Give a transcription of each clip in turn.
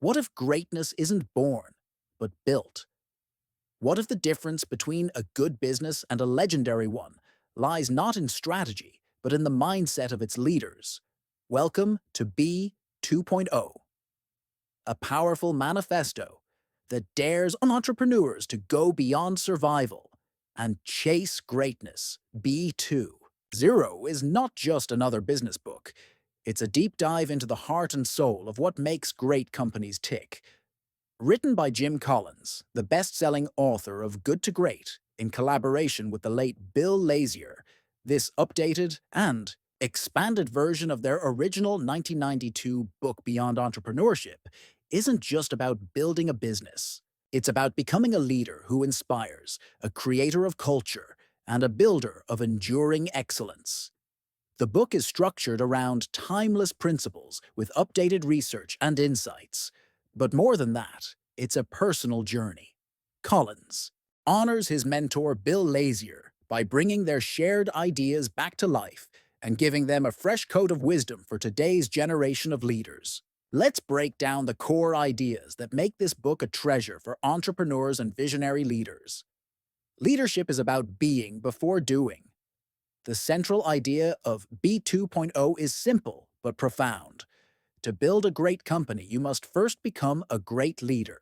What if greatness isn't born, but built? What if the difference between a good business and a legendary one lies not in strategy, but in the mindset of its leaders? Welcome to B 2.0, a powerful manifesto that dares on entrepreneurs to go beyond survival and chase greatness. B2.0 is not just another business book. It's a deep dive into the heart and soul of what makes great companies tick. Written by Jim Collins, the best-selling author of Good to Great, in collaboration with the late Bill Lazier, this updated and expanded version of their original 1992 book Beyond Entrepreneurship isn't just about building a business. It's about becoming a leader who inspires, a creator of culture, and a builder of enduring excellence. The book is structured around timeless principles with updated research and insights. But more than that, it's a personal journey. Collins honors his mentor Bill Lazier by bringing their shared ideas back to life and giving them a fresh coat of wisdom for today's generation of leaders. Let's break down the core ideas that make this book a treasure for entrepreneurs and visionary leaders. Leadership is about being before doing. The central idea of B 2.0 is simple but profound. To build a great company, you must first become a great leader.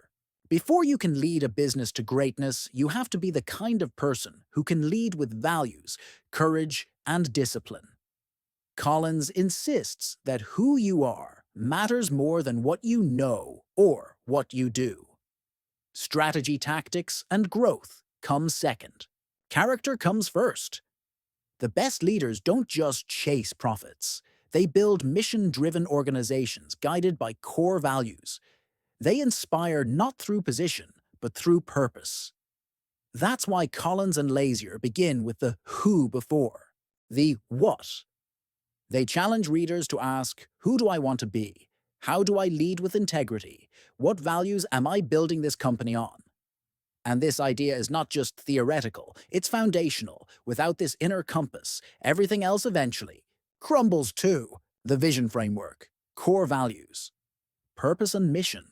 Before you can lead a business to greatness, you have to be the kind of person who can lead with values, courage, and discipline. Collins insists that who you are matters more than what you know or what you do. Strategy, tactics, and growth come second. Character comes first. The best leaders don't just chase profits. They build mission-driven organizations guided by core values. They inspire not through position, but through purpose. That's why Collins and Lazier begin with the who before the what. They challenge readers to ask, who do I want to be? How do I lead with integrity? What values am I building this company on? And this idea is not just theoretical, it's foundational. Without this inner compass, everything else eventually crumbles too. The vision framework, core values, purpose and mission.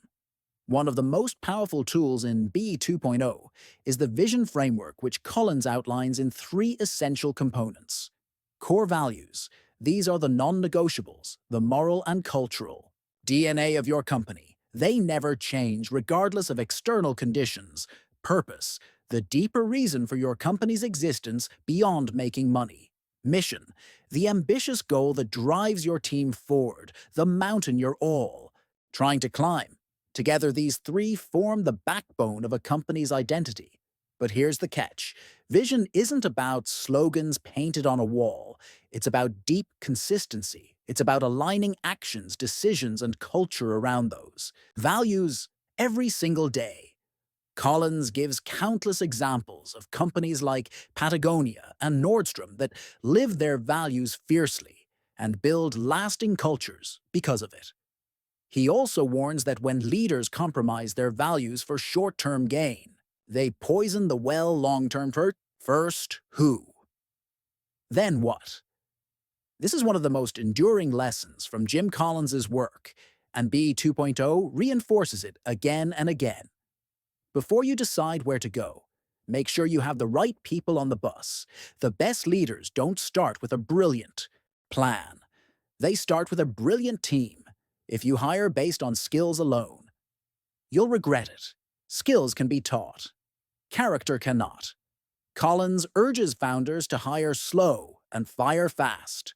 One of the most powerful tools in B 2.0 is the vision framework, which Collins outlines in three essential components. Core values. These are the non-negotiables, the moral and cultural DNA of your company. They never change regardless of external conditions. Purpose, the deeper reason for your company's existence beyond making money. Mission, the ambitious goal that drives your team forward, the mountain you're all trying to climb. Together, these three form the backbone of a company's identity. But here's the catch. Vision isn't about slogans painted on a wall. It's about deep consistency. It's about aligning actions, decisions, and culture around those values every single day. Collins gives countless examples of companies like Patagonia and Nordstrom that live their values fiercely and build lasting cultures because of it. He also warns that when leaders compromise their values for short-term gain, they poison the well long-term. First, who? Then what? This is one of the most enduring lessons from Jim Collins's work, and B 2.0 reinforces it again and again. Before you decide where to go, make sure you have the right people on the bus. The best leaders don't start with a brilliant plan. They start with a brilliant team. If you hire based on skills alone, you'll regret it. Skills can be taught. Character cannot. Collins urges founders to hire slow and fire fast.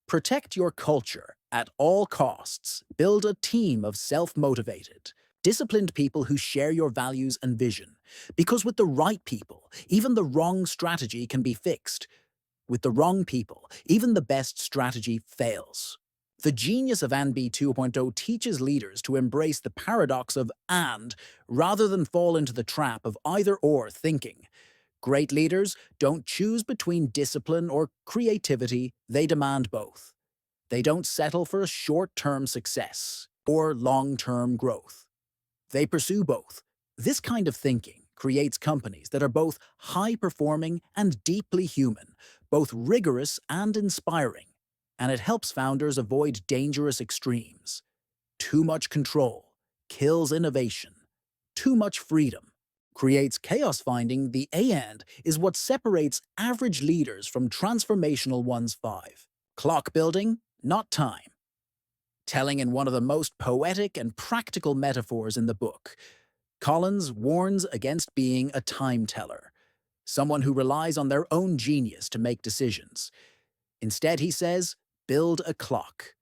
Protect your culture at all costs. Build a team of self-motivated, disciplined people who share your values and vision. Because with the right people, even the wrong strategy can be fixed. With the wrong people, even the best strategy fails. The genius of B 2.0 teaches leaders to embrace the paradox of and rather than fall into the trap of either-or thinking. Great leaders don't choose between discipline or creativity, they demand both. They don't settle for a short-term success or long-term growth. They pursue both. This kind of thinking creates companies that are both high-performing and deeply human, both rigorous and inspiring, and it helps founders avoid dangerous extremes. Too much control, kills innovation. Too much freedom creates chaos. Finding the and is what separates average leaders from transformational ones. 5. Clock building, not time. Telling in one of the most poetic and practical metaphors in the book, Collins warns against being a time teller, someone who relies on their own genius to make decisions. Instead, he says, build a clock.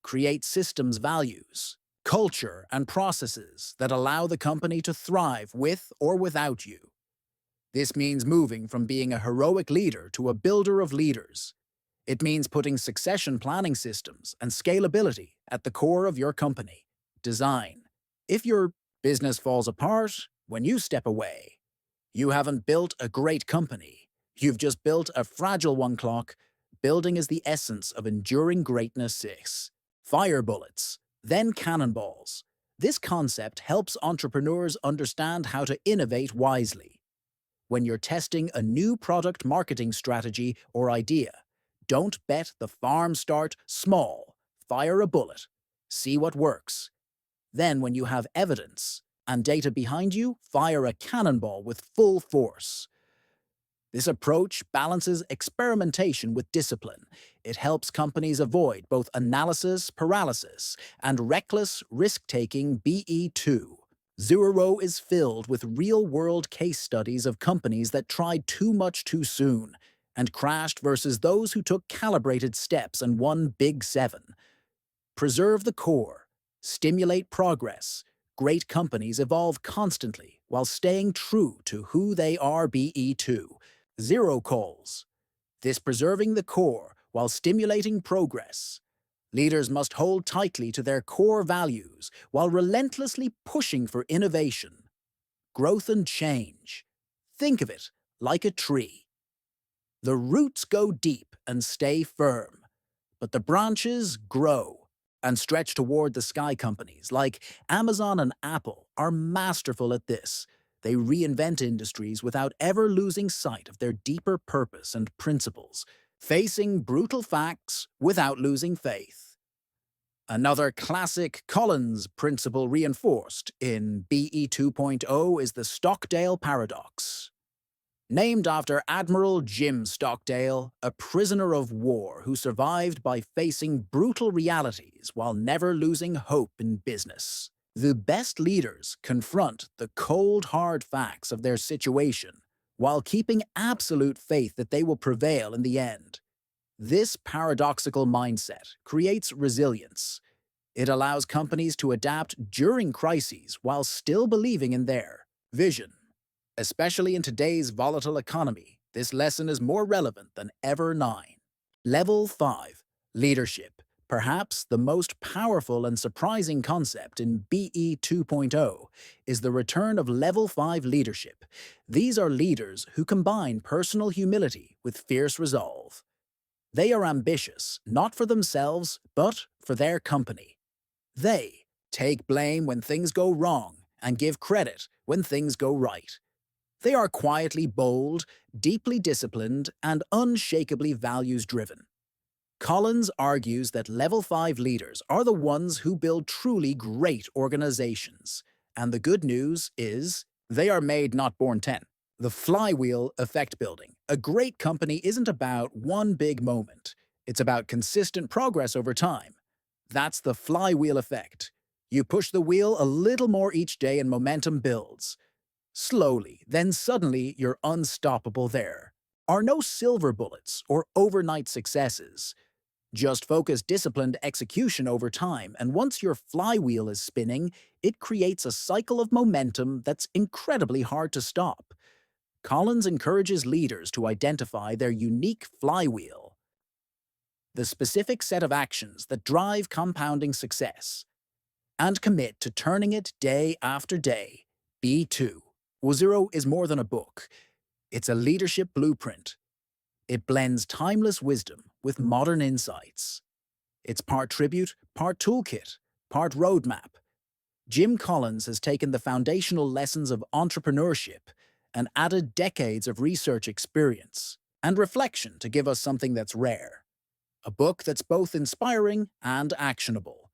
Create systems, values, culture, and processes that allow the company to thrive with or without you. This means moving from being a heroic leader to a builder of leaders. It means putting succession planning systems and scalability at the core of your company. Design. If your business falls apart when you step away, you haven't built a great company. You've just built a fragile one. Clock building is the essence of enduring greatness. 6. Fire bullets, then cannonballs. This concept helps entrepreneurs understand how to innovate wisely. When you're testing a new product marketing strategy or idea, don't bet the farm. Start small. Fire a bullet. See what works. Then, when you have evidence and data behind you, fire a cannonball with full force. This approach balances experimentation with discipline. It helps companies avoid both analysis paralysis and reckless risk-taking. BE2. Zero is filled with real-world case studies of companies that tried too much too soon and crashed versus those who took calibrated steps and won. Big 7. Preserve the core. Stimulate progress. Great companies evolve constantly while staying true to who they are. BE2. Zero calls. This preserving the core while stimulating progress. Leaders must hold tightly to their core values while relentlessly pushing for innovation, growth, and change. Think of it like a tree. The roots go deep and stay firm, but the branches grow and stretch toward the sky. Companies like Amazon and Apple are masterful at this. They reinvent industries without ever losing sight of their deeper purpose and principles, facing brutal facts without losing faith. Another classic Collins principle reinforced in BE 2.0 is the Stockdale paradox. Named after Admiral Jim Stockdale, a prisoner of war who survived by facing brutal realities while never losing hope in business. The best leaders confront the cold, hard facts of their situation while keeping absolute faith that they will prevail in the end. This paradoxical mindset creates resilience. It allows companies to adapt during crises while still believing in their vision. Especially in today's volatile economy, this lesson is more relevant than ever. 9. Level 5. Leadership. Perhaps the most powerful and surprising concept in BE 2.0 is the return of Level 5 leadership. These are leaders who combine personal humility with fierce resolve. They are ambitious, not for themselves, but for their company. They take blame when things go wrong and give credit when things go right. They are quietly bold, deeply disciplined, and unshakably values-driven. Collins argues that Level 5 leaders are the ones who build truly great organizations. And the good news is, they are made, not born. 10. The Flywheel Effect building. A great company isn't about one big moment. It's about consistent progress over time. That's the Flywheel Effect. You push the wheel a little more each day and momentum builds. Slowly, then suddenly you're unstoppable. There are no silver bullets or overnight successes. Just focused, disciplined execution over time, and once your flywheel is spinning, it creates a cycle of momentum that's incredibly hard to stop. Collins encourages leaders to identify their unique flywheel, the specific set of actions that drive compounding success, and commit to turning it day after day. B2. Zero is more than a book. It's a leadership blueprint. It blends timeless wisdom with modern insights. It's part tribute, part toolkit, part roadmap. Jim Collins has taken the foundational lessons of entrepreneurship and added decades of research experience and reflection to give us something that's rare. A book that's both inspiring and actionable.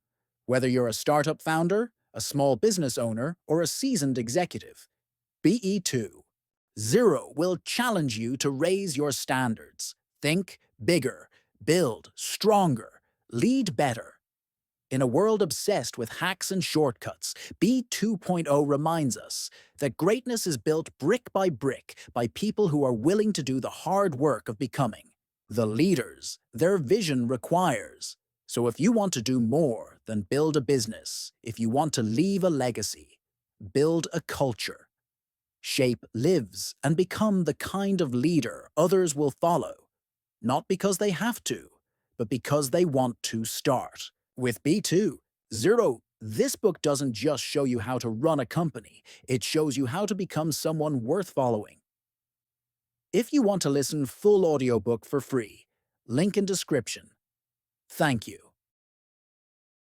Whether you're a startup founder, a small business owner, or a seasoned executive. BE2. Zero will challenge you to raise your standards. Think bigger, build stronger, lead better. In a world obsessed with hacks and shortcuts, B 2.0 reminds us that greatness is built brick by people who are willing to do the hard work of becoming the leaders their vision requires. So if you want to do more than build a business, if you want to leave a legacy, build a culture, shape lives, and become the kind of leader others will follow, not because they have to, but because they want to start. With B2, Zero, this book doesn't just show you how to run a company, it shows you how to become someone worth following. If you want to listen full audiobook for free, link in description. Thank you.